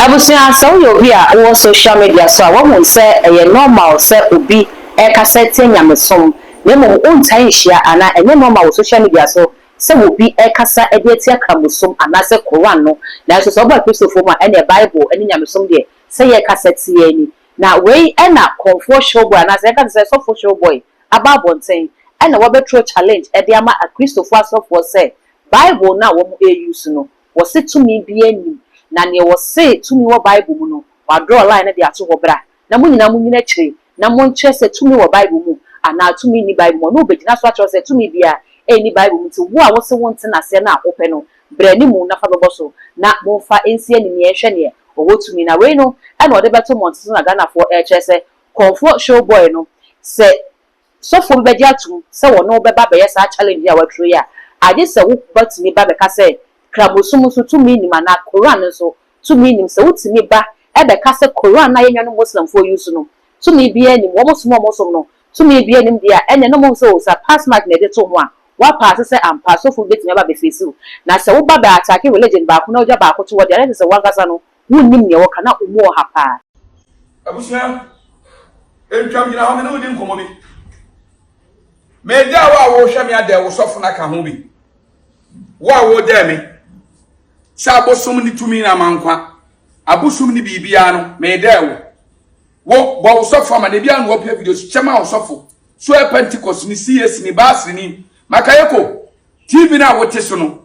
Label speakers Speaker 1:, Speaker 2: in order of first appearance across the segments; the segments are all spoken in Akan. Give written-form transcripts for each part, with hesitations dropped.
Speaker 1: Abusia so you be a social media so I won't say a normal say obi e kasete nyamesom na mo untan hia ana enye normal social media so say obi e kasa e de tia kramosom ana say Quran no na so oba Christopher ma ene Bible ene nyamesom de say ye kasete ani na we e na Okomfour Showboy ana say ka say so for Showboy aba bonten ene wo betro challenge e de ama Christopher so for say Bible na wo e use no wo se tumi bi ani na ne wo se tumi wo Bible mu no wa draw line na de ato wo bra na mo nyina mo nyina kire na mo nche se tumi wo Bible mu ana tumi ni Bible mu no begina so atro se tumi bia ni Bible mu ti wo a wo se wonte na se na ope no bra ni mu na fa bebo so na mo fa ensi ani me ehwe ne wo tumi na we no e na ode beto monte so na Ghana for che se Okomfour Showboy no se so fo be dia tu se wo no be ba be yes challenge ya watro ya ade se wo batumi ba be ka se krabosumu so tumi ni mana Quran so tumi ni se wutimi ba e be ka se Quran na yenwa no Muslim for use no tumi bia ni wo mosom no tumi bia ni dia enye no mo so sa pass mark na de to ho a wa pass se ampa so fu betimi ba be face na se wo ba ba attack religion ba ko na oja ba ko to wo dia se wa gasa no wunnim ne wo kana omo ha pa
Speaker 2: abusia entwam gina ho me no di nkomo bi me dia wa wo hwe me ade wo sofo na ka ho bi wa wo de me sa bosum ni tumi na mankwa abusum ni bibia no me de wo bo sofo ma de bia no wo pe video chema wo sofo so e Pentecost ni CS ni basri ni makayeko TV na wo te so no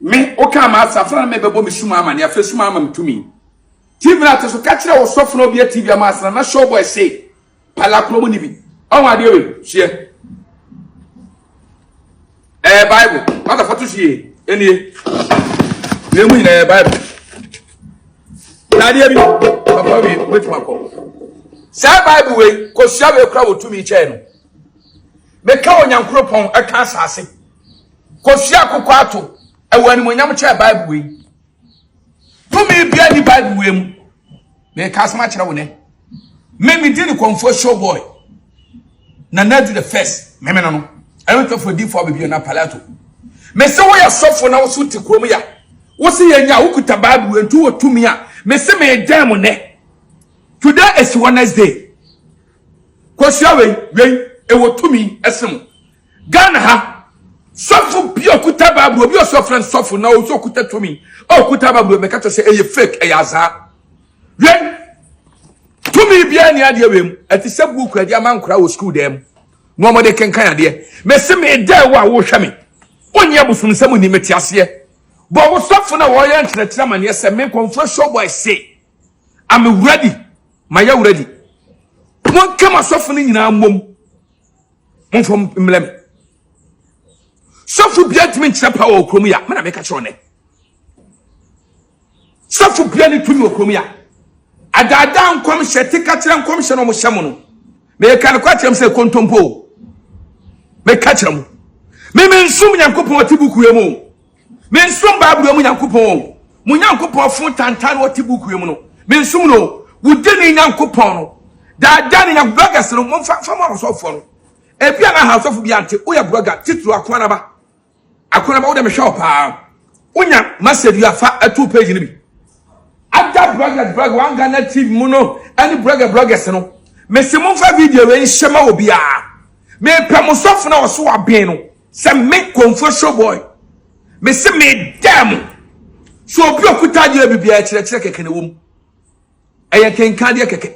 Speaker 2: me o ka ma safra me bebo me suma ama ne afesuma ama mtumi TV na te so ka kire wo sofo no bia TV ama asra na Showboy say pala promo ni bi on ade we hie Bible what the photo see eni nemu ina Bible na dia bi papa bi wait mako sa Bible we ko sia we kra wo tumi che no me ka onyankropon aka asase ko sia kokko ato e wani monyam che Bible we tumi bia ni Bible we mu me ka asma kire wo ne me di ni Okomfour Showboy na do the first me no I went for D for baby na palato me se wo ya sofo na wo so ti krom ya wo se ya nya wo kuta Bible entu wo tumi a me se me dem ne today is Wednesday ko sia we e wo tumi esem Ghana ha sofo bi okuta Bible obi o so friend sofo na wo so kuta tumi o kuta Bible me ka to say e fake e yaza we tumi bia ni ade we ati se book ade amankora wo school dem no mo de kenkan ade me se me da wo a wo hwe me onye abusum sam ni metiase bo wo sofo na wo ye ntenetira mane se me Okomfour Showboy say I'm ready my you ready won kama sofo ni nyina mom mon fom mlem sofo bia timi nkyira pa wo krom ya me na me ka kire one sofo bia ni tumi wo krom ya adada nkom hyete ka kire nkom hye no mo hye mo no me ka no kwa kire se kontompo me ka kire mo me nsum nyankopon otibuku yemu me nsum Bible yemu nyankopon mu nyankopon fun tantan otibuku yemu no me nsum no wudeni nyankopon no da ni nyankopon no mo fa mo so fo no e bia na ha so fo bia nte oya blogger titulu akwana ba wo de me shop onya message you afa atu page ni bi ada blogger wan Ghana TV mu no ani bloggers no me se mo fa video we shema obi a me pamo sofo na so aben no se me Okomfour Showboy me se me dam so obi okuta je bibia kire keke ne wom eye kenka de keke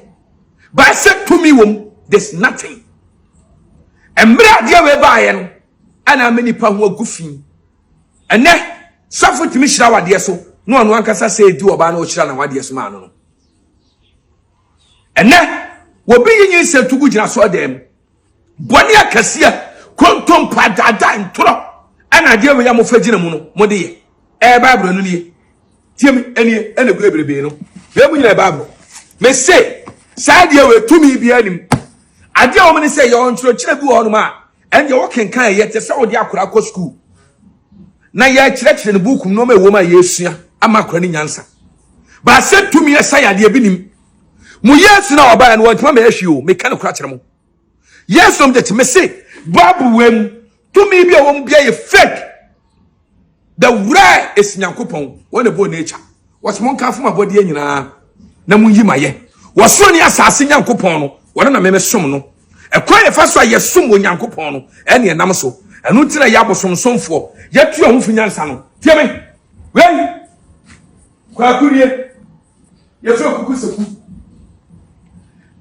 Speaker 2: ba se tumi wom there's nothing emra de we ba ye no ana me nipa ho agufin ene sofo timi hira wade so no anu ankasa se edi oba na o hira na wade so ma no ene wo bi yin se tugu gina so dem boni akasia kontom padada ntoro ana de we ya mo fagina mu no mo de ye Bible no nie tiem enie ene guebrebe no we mu nyina Bible me say saade we tumi bia anim ade o me ne say ye on tro kire bi wo no ma ende wo kenkan ye te se wo de akora ko school na ye kire ne book no ma ewo ma yesua ama akora ni nyansa ba se tumi esa ya de bi nim mu yes na oba no wantuma ma ehwi o me kan kora kire mo yes om de me say Bible wem tumi bia wo bia ye fake the right is nyankopon won e bo nature was mon ka fuma body nyina na munyi maye woso ne asase nyankopon no wona na meme som no ekwan ye fa so aye som onyankopon no ene enam so enu tira ya bosomsomfo ye tu ahun finyansa no tie me wei kwa kurie ye so kukuseku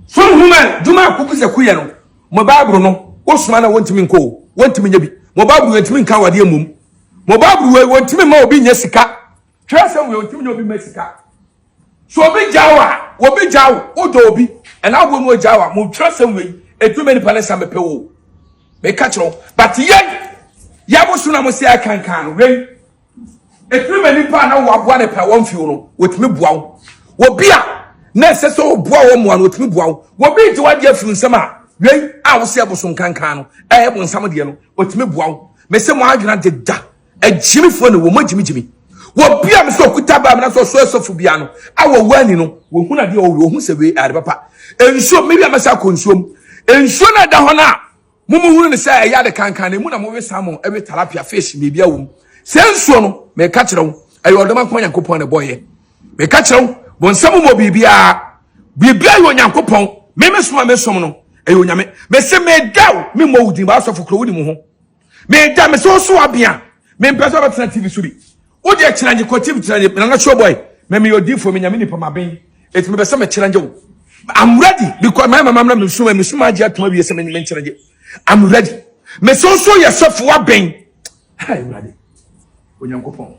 Speaker 2: som human duma kukuseku ye no mo bible no osuma na wontimi nko wontimi nya bi mo bible wontimi nka wade amum mo bible wontimi ma obi nya sika twasem we wontimi nya obi ma sika so obi jawa odo obi ena wo mo jawa mo twasem we etumi ni pale sambe pewo me kachiro but yen ya bosu na mo se akankan no we etumi ni pa na wo aboa ne pa won fiu no wotumi boawo wo bia na se so boa wo mo an wotumi boawo wo bi ti wade afiru nsam a we a wo se abosu kankan no bo nsam de no wotumi boawo me se mo adwena de da ajimi fo ne wo mo jimi wo bia me so kuta ba me na so sofu bia no a wo wani no wo hu na de wo hu se we ade papa enso me bia me sa konsuom enso na da ho na mumu hunu ne say ya de kankan ne mu na mo we salmon e we tilapia fish me bia wo se enso no me ka kire wo ayo odoma kwa Nyankopon ne boye me ka kire wo bon samu mo bibia yo Nyankopon me som no ayo nyame me se me daw me mo wudi ba so fukro wudi mu ho me da me so abia me mpesa ba tena TV so bi wo de challenge ko TV challenge na Showboy me yo di for me nyame ni pama ben et me be se me challenge wo I'm ready because my mama me suma agi atoma wie se me challenge I'm ready me so yourself wa ben hey ready Onyankopon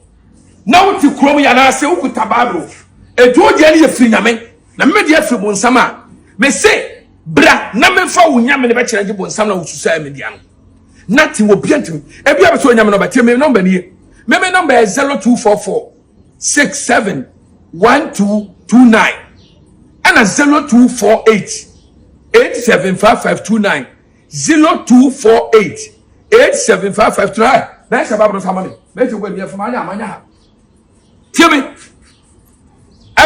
Speaker 2: na wo ti krom ya na se wo kuta babro ejo je ne ye firi nyame na me de afiri bonsam a me se bra na me fa wo nyame ne be challenge bonsam na wo susa me dia no nati wo biantim e bia be so nyame no ba tie me number ni me number is 0244 67 1229 and 0248 875529 0248 875529 that's about the family make you go there from anya tie me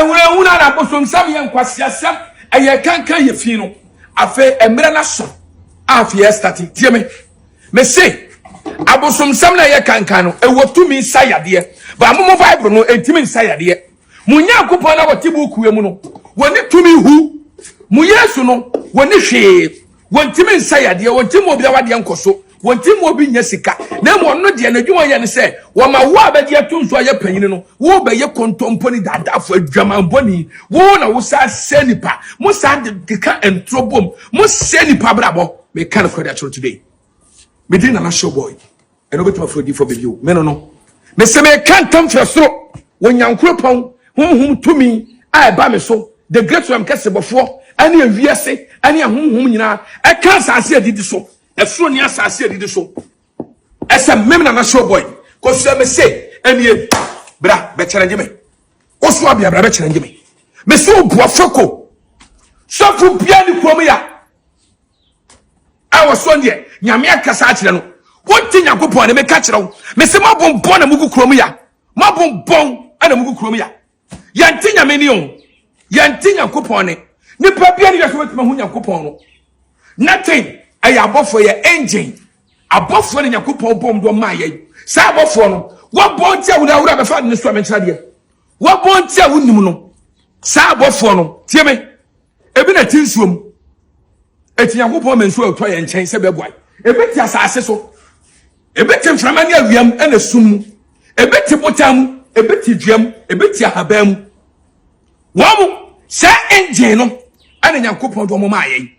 Speaker 2: una na bosom sam ye nkwasiasam eye kankan ye fi no afa emre na so afia starting tie me say abosom sam na ye kankan no ewotumi sayade ba mo bible no entimi sayade munya kupon na wotibu kuwe mu no woni tumi hu mu yesu no woni hwe wontimi sayade wontimi obi awade nkoso wontimi obi nya sika na mo no de na dwuma ye ne se wo ma wo abade atunso aye panyini no wo be ye kontomponi dadafo adwamamboni wo na wo sa senipa mo sa de ka entrobom mo senipa brabo me kan kwada choro today me din na Showboy eno beto afrodi for baby me no me se me kan tam frɛsoro wonyankropon honhom tumi a ba me so the great one kase bofo ani awiase ani honhom nyina e kan asase adidi so efro ni asase adidi so ese mem na Showboy ko so me se ani bra be challenge me ko so abia bra be challenge me so buafoko so fu bia ni krom ya awo so ndie nyame akasa akire no wonti Nyankopon ne me ka kire wo me se mabonbon na mugu krom ya mabonbon ana mugu krom ya yanti nyame ni on yanti Nyankopon ne nipa bia ni yaso wetima hu Nyankopon no nothing ay abofo ye engine abofo ne Nyankopon bom do ma ye sa abofo no wo bonti a wura wura be fa ne so amenkira de wo bonti a wunim no sa abofo no tie me ebi na tinsuom eti Nyankopon menso ato ye nchen se beboa ebeti asase so ebeti mframani awiam ena sum ebeti botam ebeti dwam ebeti ahabam wamu sa engine no ana Nyankopon do mo ma ye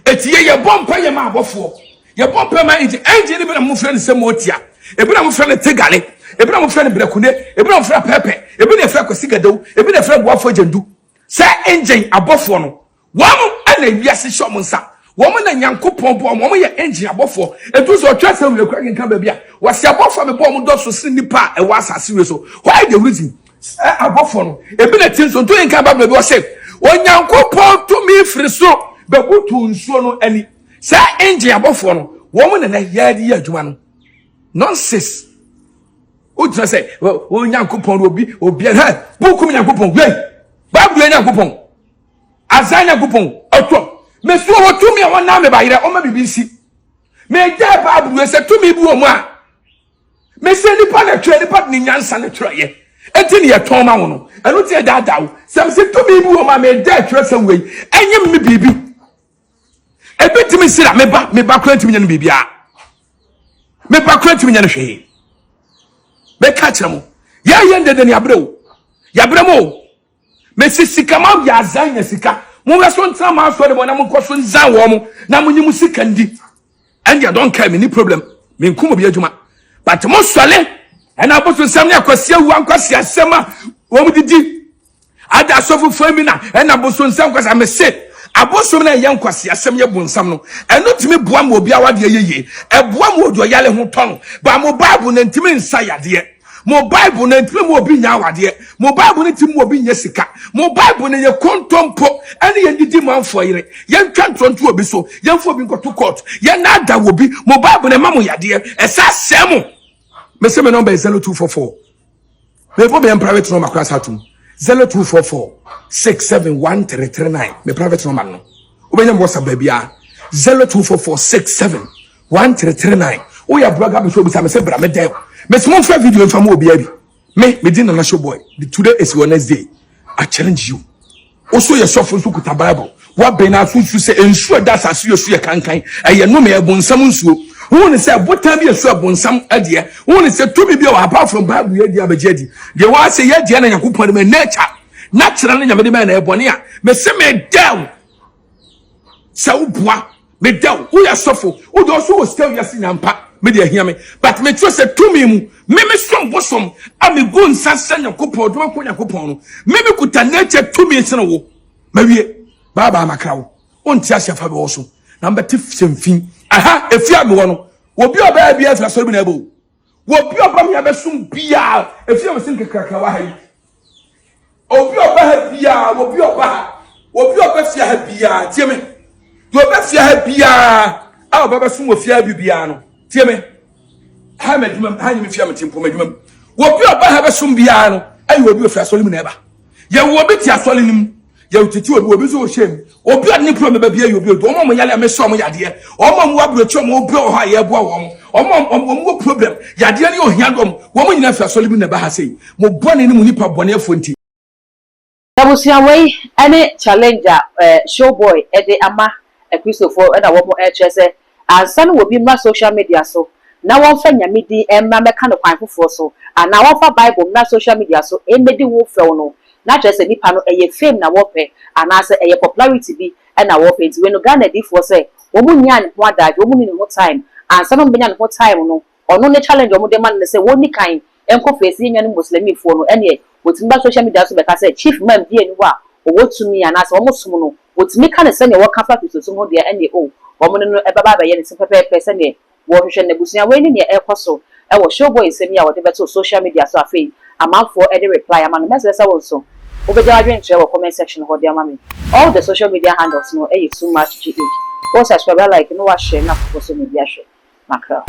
Speaker 2: eti ye bompa ye ma abofo ye bompa ma engine bi na mo frɛ ne se motia ebi na mo frɛ ne tegale ebi na mo frɛ ne brekune ebi na mo frɛ pepe ebi na frɛ kwasigadow ebi na frɛ boafo jandu sa engine abofo no wamu ana wiase hom nsa woman na Nyankopon bo mo ye engine abofo etu so twase we kwa nkan ba bia wase abofo me bo mo do so sin nipa e wa asase we so why the reason abofo no ebi na tin so to nkan ba bi o say Onyankopon to me free so be butu nsuo no ani sa engine abofo no woman na yadi adwuma no nonsense o try say Onyankopon obi ha buku Nyankopon we Bible Nyankopon azanya Nyankopon oto me so wo tumi won na me ba yire o ma bibisi me ja ba abu se tumi bu o mu a me se nipa na twa nipa ni nyansa na twa ye Enti ye ton ma wo no. Eno tie dada wo. Sem se to bi wo ma me da twa sem we. Enye me bibi. Ebetimi sira me ba kwanti me nya no bibia. Me ba kwanti me nya no hwe. Me ka kire mo. Ya yende de ne abre wo. Ya bre mo. Me sika ma ya zan ya sika. Mo we so ntra ma so de mo na mo koso nzan wo mo. Na mo nyimu sika ndi. And you don't care me, any problem. Me nkumo bi adwuma. But mo swale, and aboso nsam ne akwase awu ankwase asema, wo mu didi. Ada sofu famina, and aboso nsam kwase amese. Aboso na ye nkwase asem ye bonsam no. Eno timi boa mo obi awade yeye. E boa mo odo yale ho ton. Ba mo Bible na ntimi nsa yade. Mo Bible na ntimi mo obi nya awade. Mo Bible na ntimi mo obi nya sika. Mo Bible na ye kontompo ene ye didi manfo yire. Ye ntwantonto obi so, ye mfo obi nkoto court. Ye na ada obi, mo Bible na mamo yade. Esa semo. Me se me number is 0244. Me bo be private number class hatum. 0244 671339. Me private number no. Obenya mo WhatsApp bia 0244 671339. O ya blogger be so be say bra me dey. Me small fair video from obi abi. Me din na Showboy. Today is Wednesday. I challenge you. Also your soft so kuta Bible. What be na so say ensure that as you so kankan. Eye no me ebonsam nsuo. Who say botan bi so ebonsam ade. Who say to be apart from Bible ye dia begedi. The one say ye dia na yakopon me nature. Natural na nyame de me na ebone a. Me say me down. Sa uboa me down. Who ya sofo. Who do so still yasi nyampa. Me dey hear me, but me trust say to me mu me strong bosom ami go nsansa yakopon do ko yakopon no me kuta nature to me sene wo mawie baba makrawo onti ahyefa be wo so number 10 semfin aha efia me wo no obi oba bia afra so bi na ebo obi oba me abesum bia efia me sin kekraka wa hayi obi oba fia ha bia tie me do oba fia ha bia a oba besum wo fia bia no tie me ha medwum ha nyim fia metimpo medwum obi oba ha besum bia no ayi obi ofra so lim na eba ye wo obi ti asole nim ye otiti obi so shem obi ani problem ba bia ye obi do omo yale me so omo yade omo mo abrochi omo obi o ha ye boa omo problem yade ni ohia dom wo nyina fra so lim na ba ha sei mo bone ni mu nipa bone afonti
Speaker 1: Dabusia way any challenger Showboy e de ama EXP0SES na wo mo EXP0SES ansan wo bi ma social media so na won fa nyame di emma meka no kwan foforo so ana won fa Bible na social media so emedi wo fe no na kyerese nipa no eye fame na wo pe ana se eye popularity bi na wo pe nti we no Ghana di for say wo mu nya ne ho adage wo mu ni no time ansan no benya no time no ono ne challenge wo de man ne se woni kan enko face nya no muslimi fo no ene wotimba social media so be ka say chief man bi eni wa owotumi ana se wo musum no wotimi ka ne se ne wo ka fa so ho de ene o wo no ebaba ba ye ne se pepe se ne wo hwehwe ne busia we ni ne ekoso e wo Showboy nsemi a wo de beto social media so afei amanfo e de reply amano message say wo so obeja adwen kire wo comment section ho de amame all the social media handles no too much gh. Go subscribe, like, no, share, na social media share. Macro.